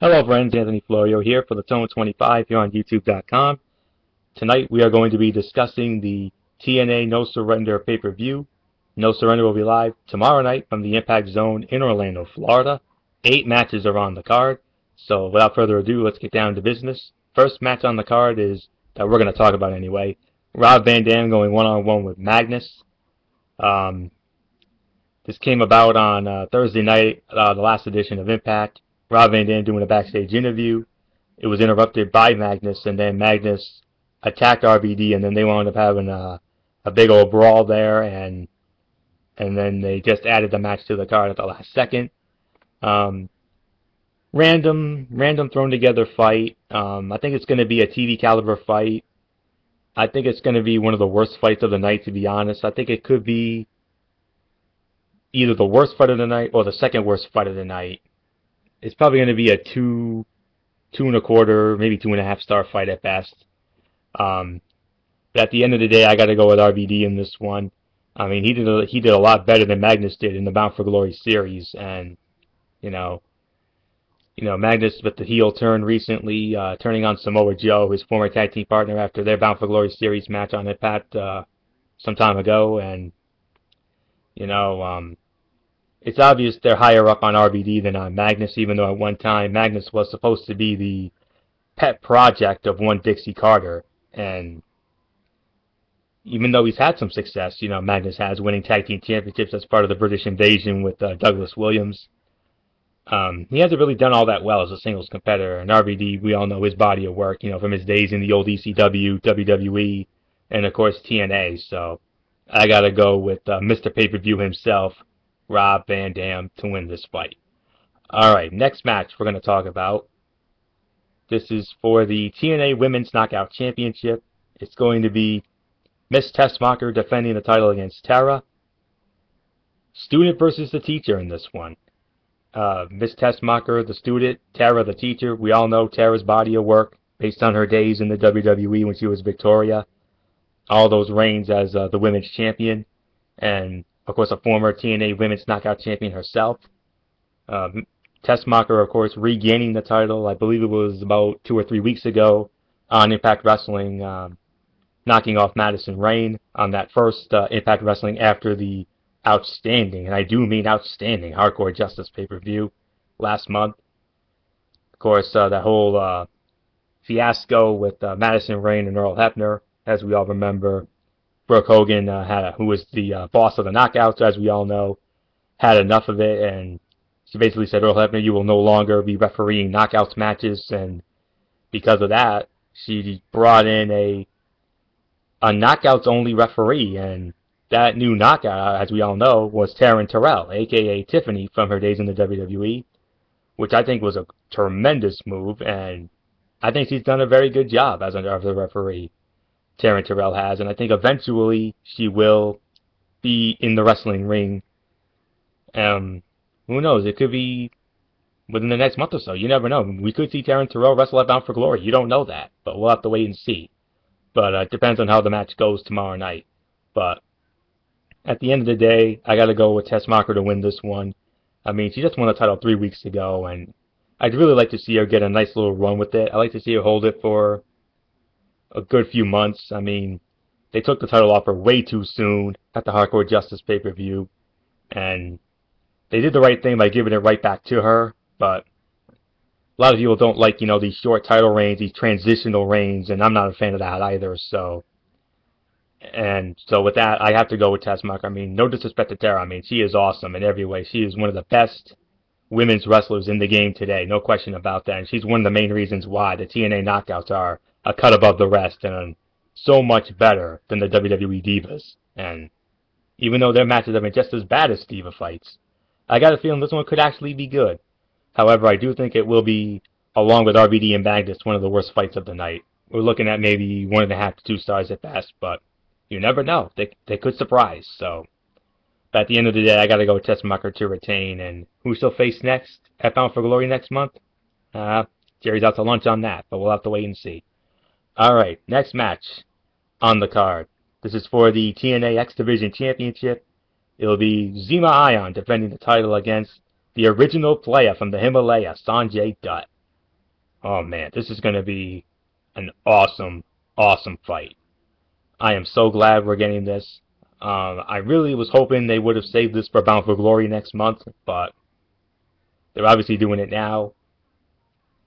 Hello friends, Anthony Florio here for the Tone 25 here on YouTube.com. Tonight we are going to be discussing the TNA No Surrender pay-per-view. No Surrender will be live tomorrow night from the Impact Zone in Orlando, Florida. 8 matches are on the card, so without further ado, let's get down to business. First match on the card is, that we're going to talk about anyway, Rob Van Dam going one-on-one with Magnus. This came about on Thursday night, the last edition of Impact. Rob Van Dam doing a backstage interview. It was interrupted by Magnus, and then Magnus attacked RVD, and then they wound up having a big old brawl there, and then they just added the match to the card at the last second. Random thrown together fight. I think it's going to be a TV caliber fight. I think it's going to be one of the worst fights of the night, to be honest. I think it could be either the worst fight of the night or the second worst fight of the night. It's probably going to be a two and a quarter, maybe 2.5 star fight at best. But at the end of the day, I got to go with RVD in this one. I mean, he did a lot better than Magnus did in the Bound for Glory series, and you know Magnus with the heel turn recently, turning on Samoa Joe, his former tag team partner, after their Bound for Glory series match on Impact some time ago, and it's obvious they're higher up on RVD than on Magnus, even though at one time Magnus was supposed to be the pet project of one Dixie Carter. And even though he's had some success, Magnus has winning tag team championships as part of the British Invasion with Douglas Williams. He hasn't really done all that well as a singles competitor. And RVD, we all know his body of work, from his days in the old ECW, WWE, and of course TNA. So I got to go with Mr. Pay-Per-View himself, Rob Van Dam, to win this fight. Alright, next match we're going to talk about. This is for the TNA Women's Knockout Championship. It's going to be Miss Tessmacher defending the title against Tara. Student versus the teacher in this one. Miss Tessmacher, the student, Tara, the teacher. We all know Tara's body of work based on her days in the WWE when she was Victoria. All those reigns as the women's champion. And of course, a former TNA Women's Knockout Champion herself. Tessmacher, of course, regaining the title. I believe it was about 2 or 3 weeks ago on Impact Wrestling, knocking off Madison Rayne on that first Impact Wrestling after the outstanding, and I do mean outstanding, Hardcore Justice pay-per-view last month. Of course, that whole fiasco with Madison Rayne and Earl Hebner, as we all remember. Brooke Hogan, who was the boss of the Knockouts, as we all know, had enough of it, and she basically said, Earl Hebner, you will no longer be refereeing Knockouts matches, and because of that, she brought in a Knockouts-only referee, and that new Knockout, as we all know, was Taryn Terrell, a.k.a. Tiffany, from her days in the WWE, which I think was a tremendous move, and I think she's done a very good job as a referee. Taryn Terrell has, and I think eventually she will be in the wrestling ring. Who knows? It could be within the next month or so. You never know. We could see Taryn Terrell wrestle at Bound for Glory. You don't know that, but we'll have to wait and see. But it depends on how the match goes tomorrow night. But at the end of the day, I got to go with Tessmacher to win this one. I mean, she just won the title 3 weeks ago, and I'd really like to see her get a nice little run with it. I'd like to see her hold it for a good few months. I mean, they took the title off her way too soon at the Hardcore Justice pay-per-view, and they did the right thing by giving it right back to her, but a lot of people don't like, these short title reigns, these transitional reigns, and I'm not a fan of that either, so with that, I have to go with Tessmacher. I mean, no disrespect to Tara. I mean, she is awesome in every way. She is one of the best women's wrestlers in the game today, no question about that, and she's one of the main reasons why the TNA Knockouts are a cut above the rest and so much better than the WWE Divas. And even though their matches have been just as bad as Diva fights, I got a feeling this one could actually be good. However, I do think it will be, along with RVD and Magnus, one of the worst fights of the night. We're looking at maybe 1.5 to 2 stars at best, but you never know. They could surprise. So, but at the end of the day, I got to go with Tessmacher to retain. And who she'll face next at Bound for Glory next month? Jerry's out to lunch on that, but we'll have to wait and see. Alright, next match on the card. This is for the TNA X Division Championship. It'll be Zema Ion defending the title against the original player from the Himalaya, Sanjay Dutt. Oh man, this is going to be an awesome, awesome fight. I am so glad we're getting this. I really was hoping they would have saved this for Bound for Glory next month, but they're obviously doing it now.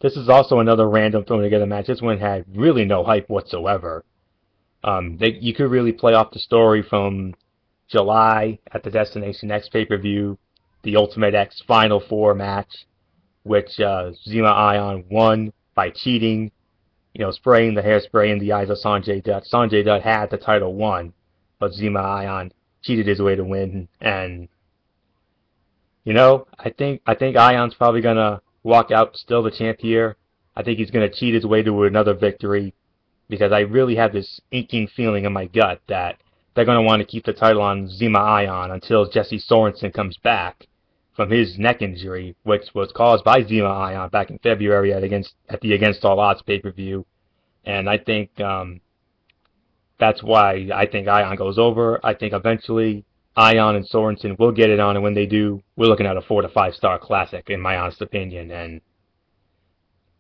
This is also another random thrown together match. This one had really no hype whatsoever. You could really play off the story from July at the Destination X pay-per-view, the Ultimate X Final Four match, which Zima Ion won by cheating, spraying the hairspray in the eyes of Sanjay Dutt. Sanjay Dutt had the title won, but Zima Ion cheated his way to win. And I think Ion's probably gonna walk out still the champ here. I think he's gonna cheat his way to another victory because I really have this inking feeling in my gut that they're gonna want to keep the title on Zima Ion until Jesse Sorensen comes back from his neck injury, which was caused by Zima Ion back in February at the Against All Odds pay-per-view. And I think that's why I think Ion goes over. I think eventually Ion and Sorensen will get it on, and when they do, we're looking at a 4 to 5 star classic, in my honest opinion. And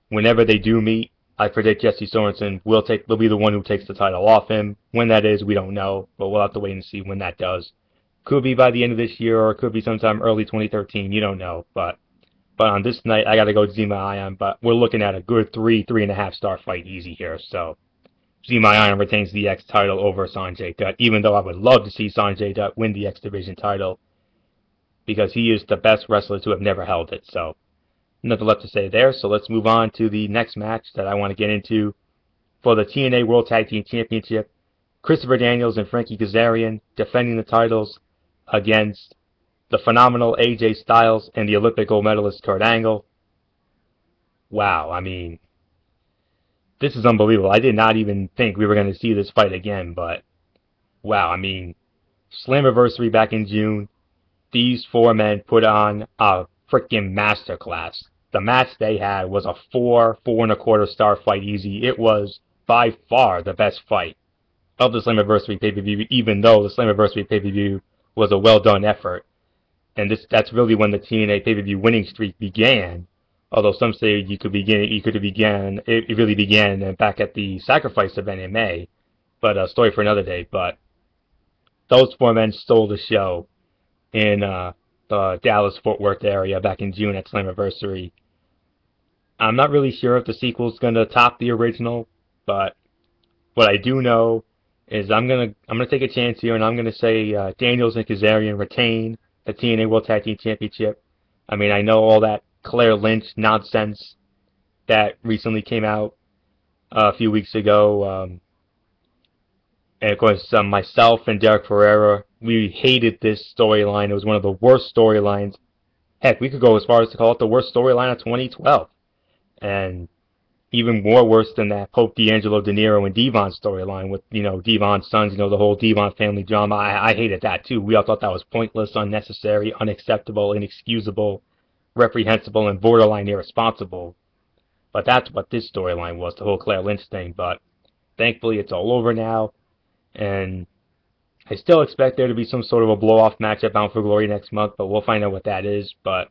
whenever they do meet, I predict Jesse Sorensen will be the one who takes the title off him. When that is, we don't know, but we'll have to wait and see when that does. Could be by the end of this year, or it could be sometime early 2013. You don't know, but on this night, I got to go Zima Ion. But we're looking at a good 3.5 star fight easy here. So Zima Ion retains the X title over Sanjay Dutt, even though I would love to see Sanjay Dutt win the X Division title because he is the best wrestler to have never held it. So nothing left to say there. So let's move on to the next match that I want to get into for the TNA World Tag Team Championship. Christopher Daniels and Frankie Kazarian defending the titles against the phenomenal AJ Styles and the Olympic gold medalist Kurt Angle. Wow, I mean, this is unbelievable. I did not even think we were going to see this fight again, but wow, I mean, Slammiversary back in June, these four men put on a freaking masterclass. The match they had was a 4.25 star fight easy. It was by far the best fight of the Slammiversary pay-per-view, even though the Slammiversary pay-per-view was a well-done effort. And that's really when the TNA pay-per-view winning streak began. Although some say it really began back at the Sacrifice event in May. But a story for another day. But those four men stole the show in the Dallas-Fort Worth area back in June at Slammiversary. I'm not really sure if the sequel's gonna top the original, but what I do know is I'm gonna take a chance here, and I'm gonna say Daniels and Kazarian retain the TNA World Tag Team Championship. I mean, I know all that Claire Lynch nonsense that recently came out a few weeks ago, and of course myself and Derek Ferreira, we hated this storyline. It was one of the worst storylines. Heck, we could go as far as to call it the worst storyline of 2012, and even more worse than that Pope D'Angelo, De Niro, and Devon storyline with, Devon's sons, the whole Devon family drama. I hated that too. We all thought that was pointless, unnecessary, unacceptable, inexcusable, reprehensible, and borderline irresponsible. But that's what this storyline was, the whole Claire Lynch thing. But thankfully it's all over now, and I still expect there to be some sort of a blow-off match at Bound for Glory next month, but we'll find out what that is. But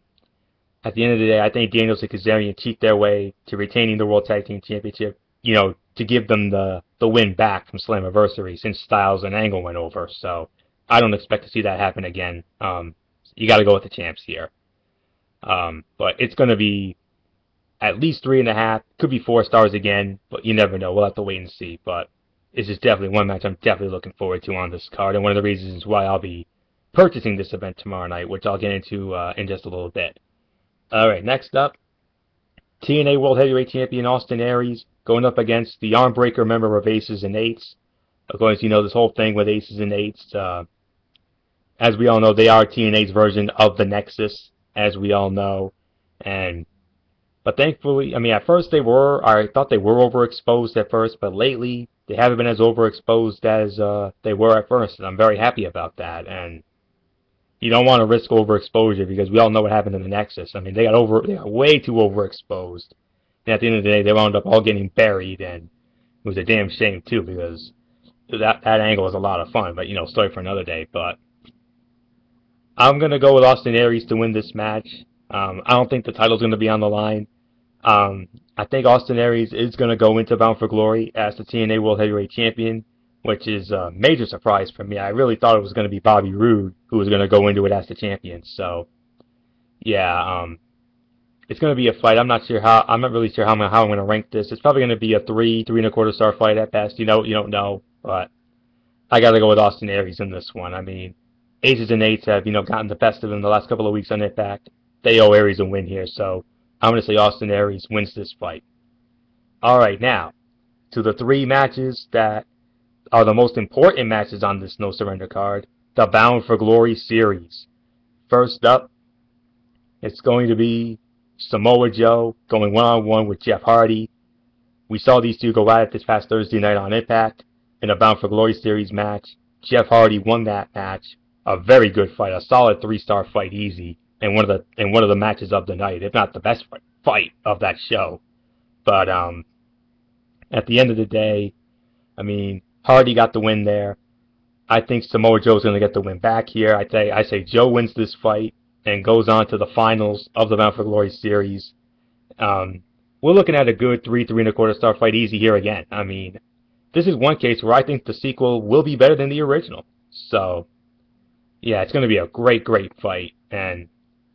at the end of the day, I think Daniels and Kazarian cheat their way to retaining the World Tag Team Championship, to give them the win back from Slammiversary since Styles and Angle went over. So I don't expect to see that happen again. You got to go with the champs here. But it's going to be at least 3.5, could be 4 stars again, but you never know. We'll have to wait and see. But it's just definitely one match I'm definitely looking forward to on this card, and one of the reasons why I'll be purchasing this event tomorrow night, which I'll get into in just a little bit. Alright, next up, TNA World Heavyweight Champion Austin Aries going up against the Armbreaker member of Aces and Eights. Of course, this whole thing with Aces and Eights, as we all know, they are TNA's version of the Nexus, as we all know. But thankfully, at first I thought they were overexposed at first, but lately they haven't been as overexposed as they were at first, and I'm very happy about that. And you don't want to risk overexposure because we all know what happened in the Nexus. They got way too overexposed. And at the end of the day, they wound up all getting buried, and it was a damn shame too because that angle was a lot of fun. But story for another day. But I'm gonna go with Austin Aries to win this match. I don't think the title's gonna be on the line. I think Austin Aries is going to go into Bound for Glory as the TNA World Heavyweight Champion, which is a major surprise for me. I really thought it was going to be Bobby Roode who was going to go into it as the champion. So, yeah, it's going to be a fight. I'm not really sure how I'm going to rank this. It's probably going to be a 3.25 star fight at best. You don't know, but I got to go with Austin Aries in this one. I mean, Aces and Eights have, gotten the best of him the last couple of weeks on Impact. They owe Aries a win here, so I'm going to say Austin Aries wins this fight. All right, now, to the 3 matches that are the most important matches on this No Surrender card, the Bound for Glory series. First up, it's going to be Samoa Joe going one-on-one with Jeff Hardy. We saw these two go at it this past Thursday night on Impact in a Bound for Glory series match. Jeff Hardy won that match. A very good fight, a solid 3-star fight, easy, and one of the matches of the night, if not the best fight of that show. But at the end of the day, I mean, Hardy got the win there. I think Samoa Joe's going to get the win back here. I say Joe wins this fight and goes on to the finals of the Bound for Glory series. We're looking at a good 3.25 star fight easy here again. I mean, this is one case where I think the sequel will be better than the original. So, yeah, it's going to be a great, great fight. And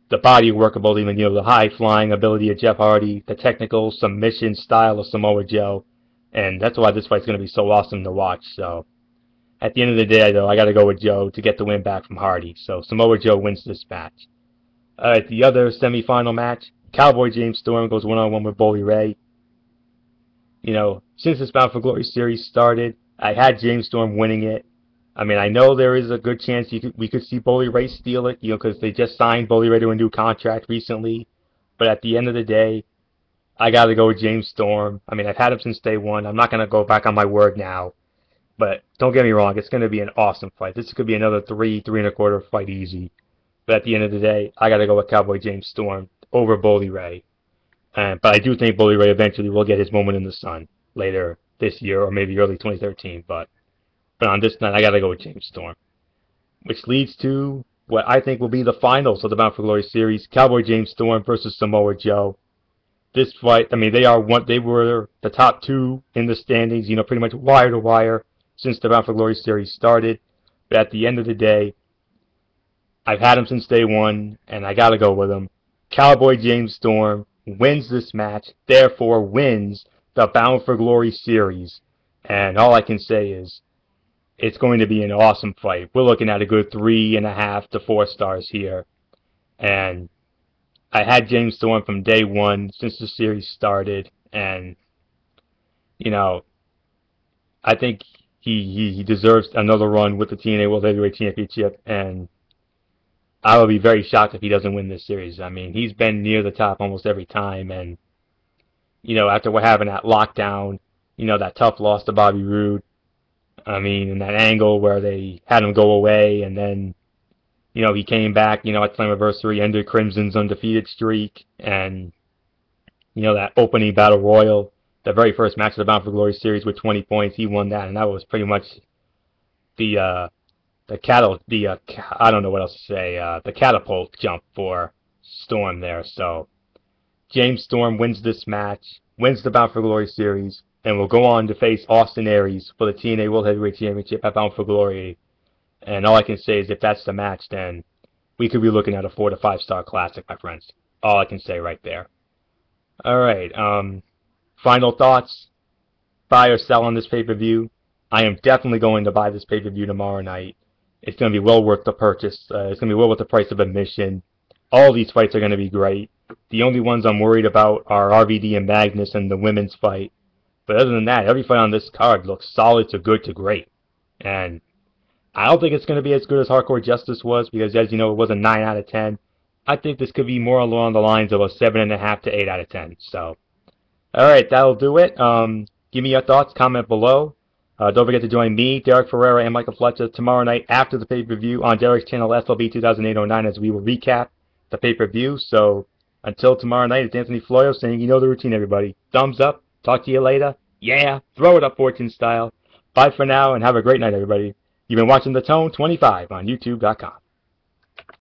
the body work of both, even, the high-flying ability of Jeff Hardy, the technical submission style of Samoa Joe. And that's why this fight's going to be so awesome to watch. So, at the end of the day, though, I got to go with Joe to get the win back from Hardy. So, Samoa Joe wins this match. Alright, the other semifinal match, Cowboy James Storm goes one-on-one with Bully Ray. Since this Bound for Glory series started, I had James Storm winning it. I mean, I know there is a good chance we could see Bully Ray steal it, because they just signed Bully Ray to a new contract recently. But at the end of the day, I got to go with James Storm. I mean, I've had him since day one. I'm not going to go back on my word now. But don't get me wrong, it's going to be an awesome fight. This could be another 3.25 fight easy. But at the end of the day, I got to go with Cowboy James Storm over Bully Ray. But I do think Bully Ray eventually will get his moment in the sun later this year or maybe early 2013. But on this night, I got to go with James Storm. Which leads to what I think will be the finals of the Bound for Glory series, Cowboy James Storm versus Samoa Joe. This fight, I mean, they were the top 2 in the standings, pretty much wire to wire since the Bound for Glory series started. But at the end of the day, I've had him since day one, and I gotta go with him. Cowboy James Storm wins this match, therefore wins the Bound for Glory series. And all I can say is, it's going to be an awesome fight. We're looking at a good 3.5 to 4 stars here. And I had James Storm from day one since the series started. And, I think he deserves another run with the TNA World Heavyweight Championship. And I would be very shocked if he doesn't win this series. I mean, he's been near the top almost every time. And, after what happened at Lockdown, that tough loss to Bobby Roode, I mean, in that angle where they had him go away and then, he came back, at Slammiversary, ended Crimson's undefeated streak, and, that opening Battle Royal, the very first match of the Bound for Glory series with 20 points, he won that, and that was pretty much the catapult jump for Storm there. So James Storm wins this match, wins the Bound for Glory series, and will go on to face Austin Aries for the TNA World Heavyweight Championship at Bound for Glory. And all I can say is if that's the match, then we could be looking at a 4 to 5 star classic, my friends. All I can say right there. Alright, final thoughts. Buy or sell on this pay-per-view. I am definitely going to buy this pay-per-view tomorrow night. It's going to be well worth the purchase. It's going to be well worth the price of admission. All these fights are going to be great. The only ones I'm worried about are RVD and Magnus and the women's fight. But other than that, every fight on this card looks solid to good to great. And I don't think it's going to be as good as Hardcore Justice was because, as you know, it was a 9 out of 10. I think this could be more along the lines of a 7.5 to 8 out of 10. So, alright, that'll do it. Give me your thoughts, comment below. Don't forget to join me, Derek Ferreira, and Michael Fletcher tomorrow night after the pay-per-view on Derek's channel SLB 2008-09 as we will recap the pay-per-view. So, until tomorrow night, it's Anthony Florio saying, you know the routine, everybody. Thumbs up. Talk to you later. Yeah. Throw it up Fortune style. Bye for now, and have a great night, everybody. You've been watching The Tone 25 on YouTube.com.